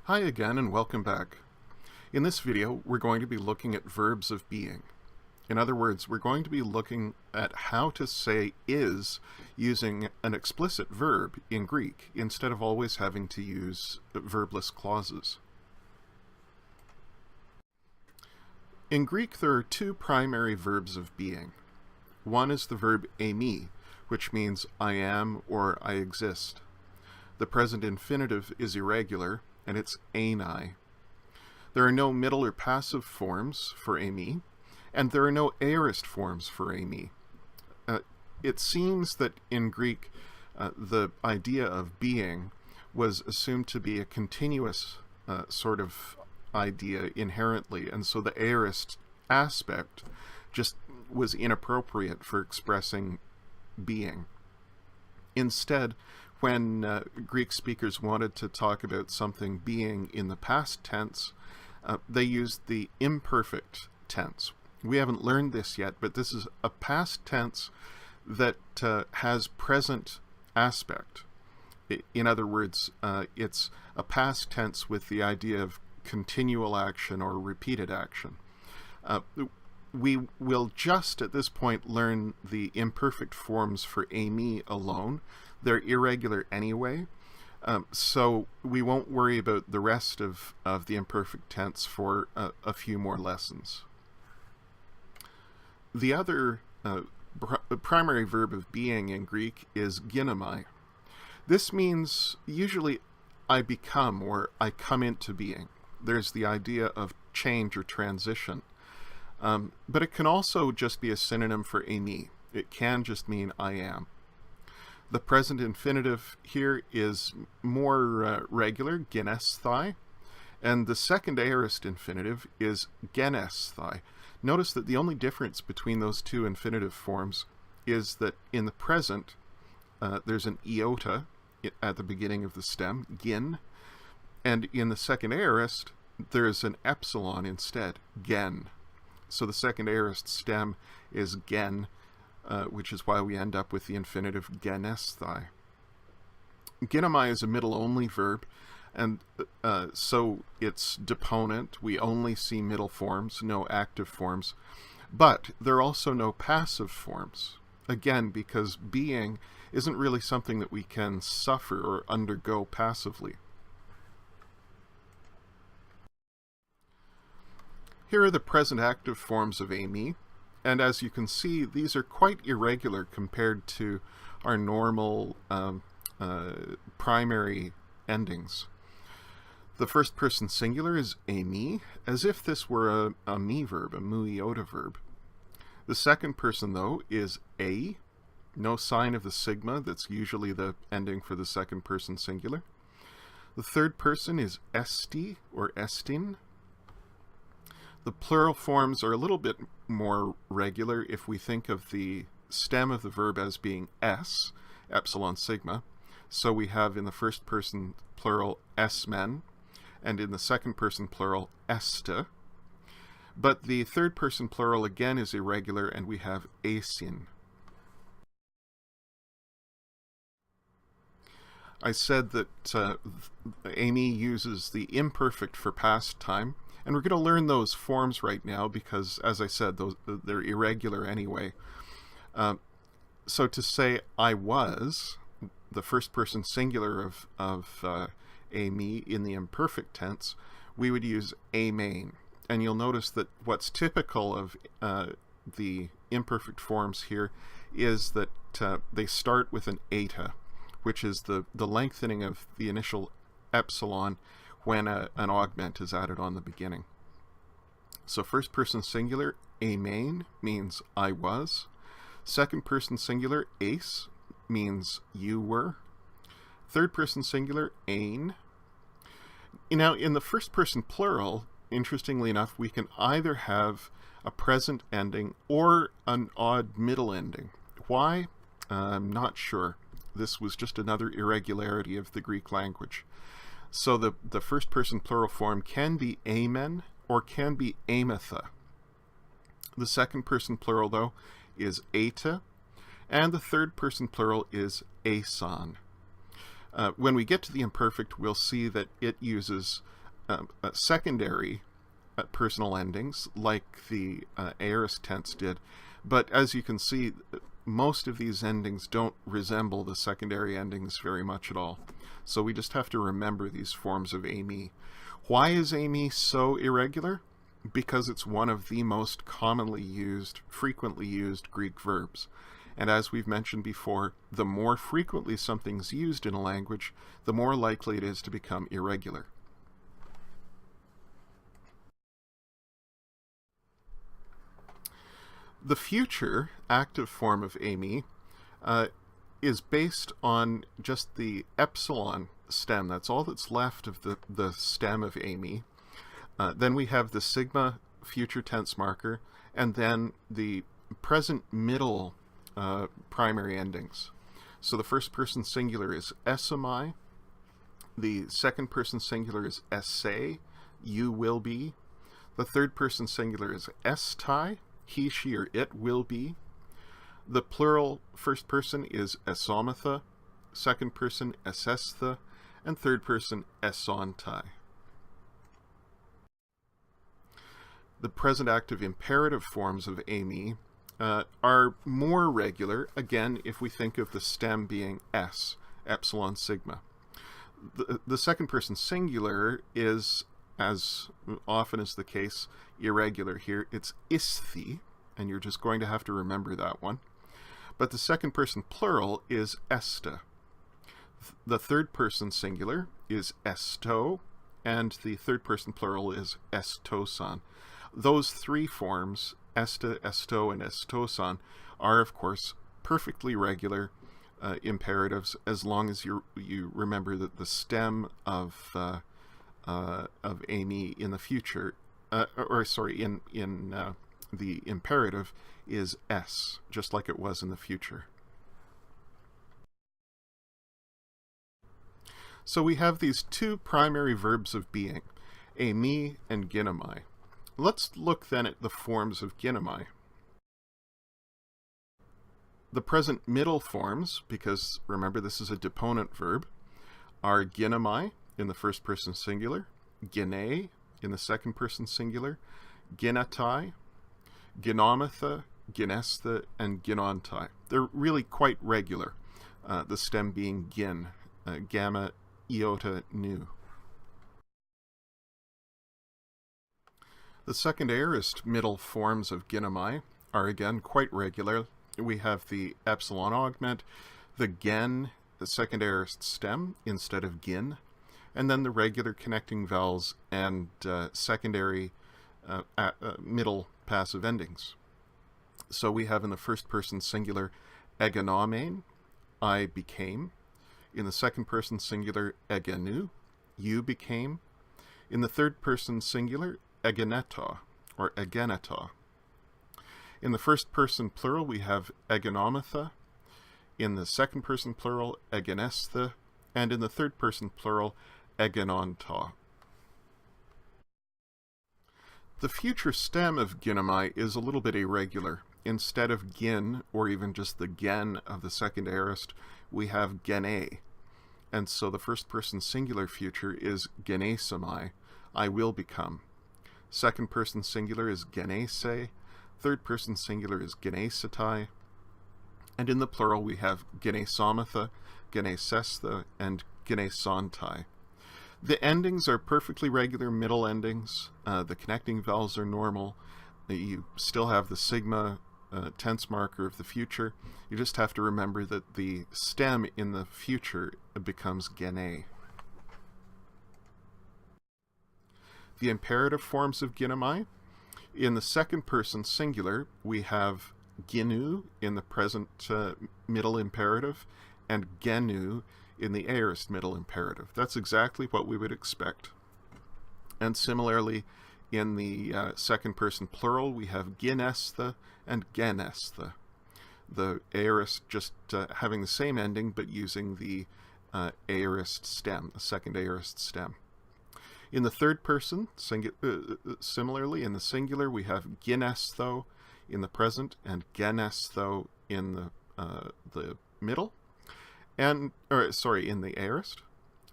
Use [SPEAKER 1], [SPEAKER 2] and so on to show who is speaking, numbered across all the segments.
[SPEAKER 1] Hi again and welcome back. In this video, we're going to be looking at verbs of being. In other words, we're going to be looking at how to say is using an explicit verb in Greek instead of always having to use verbless clauses. In Greek, there are two primary verbs of being. One is the verb εἰμι, which means I am or I exist. The present infinitive is irregular, and it's eini. There are no middle or passive forms for εἰμι, and there are no aorist forms for εἰμι. It seems that in Greek, the idea of being was assumed to be a continuous sort of idea inherently, and so the aorist aspect just was inappropriate for expressing being. Instead, when Greek speakers wanted to talk about something being in the past tense, they used the imperfect tense. We haven't learned this yet, but this is a past tense that has present aspect. In other words, it's a past tense with the idea of continual action or repeated action. We will just at this point learn the imperfect forms for εἰμι alone. They're irregular anyway, so we won't worry about the rest of the imperfect tense for a few more lessons. The other primary verb of being in Greek is γινομαι. This means usually I become or I come into being. There's the idea of change or transition. But it can also just be a synonym for εἰμι. It can just mean I am. The present infinitive here is more regular, genesthai, and the second aorist infinitive is genesthai. Notice that the only difference between those two infinitive forms is that in the present, there's an iota at the beginning of the stem, gin, and in the second aorist, there's an epsilon instead, gen. So the second aorist stem is gen, which is why we end up with the infinitive genesthai. Γίνομαι is a middle-only verb, and so it's deponent. We only see middle forms, no active forms. But there are also no passive forms. Again, because being isn't really something that we can suffer or undergo passively. Here are the present active forms of εἰμι, and as you can see, these are quite irregular compared to our normal primary endings. The first person singular is εἰμι, as if this were a me verb, a mu iota verb. The second person, though, is ei, no sign of the sigma that's usually the ending for the second person singular. The third person is esti or estin. The plural forms are a little bit more regular if we think of the stem of the verb as being s, epsilon sigma. So we have in the first person plural esmen, and in the second person plural este. But the third person plural again is irregular, and we have esin. I said that εἰμι uses the imperfect for past time. And we're going to learn those forms right now because, as I said, they're irregular anyway. So to say I was, the first person singular of εἰμι in the imperfect tense, we would use emein. And you'll notice that what's typical of the imperfect forms here is that they start with an eta, which is the lengthening of the initial epsilon when an augment is added on the beginning. So first person singular, emein, means I was. Second person singular, eis, means you were. Third person singular, ein. Now in the first person plural, interestingly enough, we can either have a present ending or an odd middle ending. Why? I'm not sure. This was just another irregularity of the Greek language. So the first person plural form can be amen or can be ametha. The second person plural, though, is eta, and the third person plural is ason. When we get to the imperfect, we'll see that it uses secondary personal endings, like the aorist tense did. But as you can see, most of these endings don't resemble the secondary endings very much at all. So we just have to remember these forms of Eİmι. Why is Eİmι so irregular? Because it's one of the most commonly used, frequently used Greek verbs. And as we've mentioned before, the more frequently something's used in a language, the more likely it is to become irregular. The future active form of Eİmι is based on just the epsilon stem. That's all that's left of the stem of Eİmι. Then we have the sigma future tense marker, and then the present middle primary endings. So the first person singular is esomai, the second person singular is esse, you will be, the third person singular is estai, he, she, or it will be, the plural first person is esomatha, second person esestha, and third person esontai. The present active imperative forms of Eİmι are more regular, again, if we think of the stem being s, epsilon sigma. The second person singular is, as often is the case, irregular here. It's isthi, and you're just going to have to remember that one. But the second person plural is esta. The third person singular is esto, and the third person plural is estosan. Those three forms, esta, esto, and estosan, are of course perfectly regular imperatives, as long as you remember that the stem of Eİmι in the future, in the imperative is s, just like it was in the future. So we have these two primary verbs of being, Eİmι and Γίνομαι. Let's look then at the forms of Γίνομαι. The present middle forms, because remember this is a deponent verb, are Γίνομαι in the first person singular, γιναι in the second person singular, γιναται, γινόμεθα, γινέσθα, and γινόνται. They're really quite regular, the stem being gin, gamma, iota, nu. The second aorist middle forms of Γίνομαι are again quite regular. We have the epsilon augment, the gen, the second aorist stem instead of gin, and then the regular connecting vowels and secondary middle passive endings. So we have in the first person singular egenomên, I became. In the second person singular egenu, you became. In the third person singular egeneto, or egeneto. In the first person plural we have egenomotha. In the second person plural egenestha, and in the third person plural egenonto. The future stem of Γίνομαι is a little bit irregular. Instead of gin, or even just the gen of the second aorist, we have gene. And so the first person singular future is genesomai, I will become. Second person singular is genese, third person singular is genesetai, and in the plural we have genesomatha, genesestha, and genesontai. The endings are perfectly regular middle endings. The connecting vowels are normal. You still have the sigma tense marker of the future. You just have to remember that the stem in the future becomes gene. The imperative forms of Γίνομαι. In the second person singular, we have ginu in the present middle imperative and genu in the aorist middle imperative. That's exactly what we would expect. And similarly, in the second person plural, we have ginestha and genestha. The aorist just having the same ending, but using the aorist stem, the second aorist stem. In the third person, similarly, in the singular, we have ginestho in the present and genestho in the middle. in the aorist.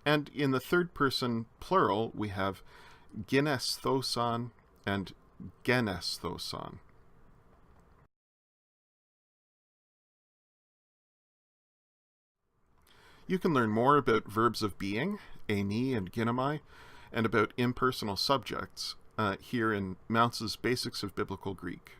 [SPEAKER 1] And in the third person plural, we have ginesthousan and genesthosan. You can learn more about verbs of being, Εἰμι and Γίνομαι, and about impersonal subjects here in Mounce's Basics of Biblical Greek.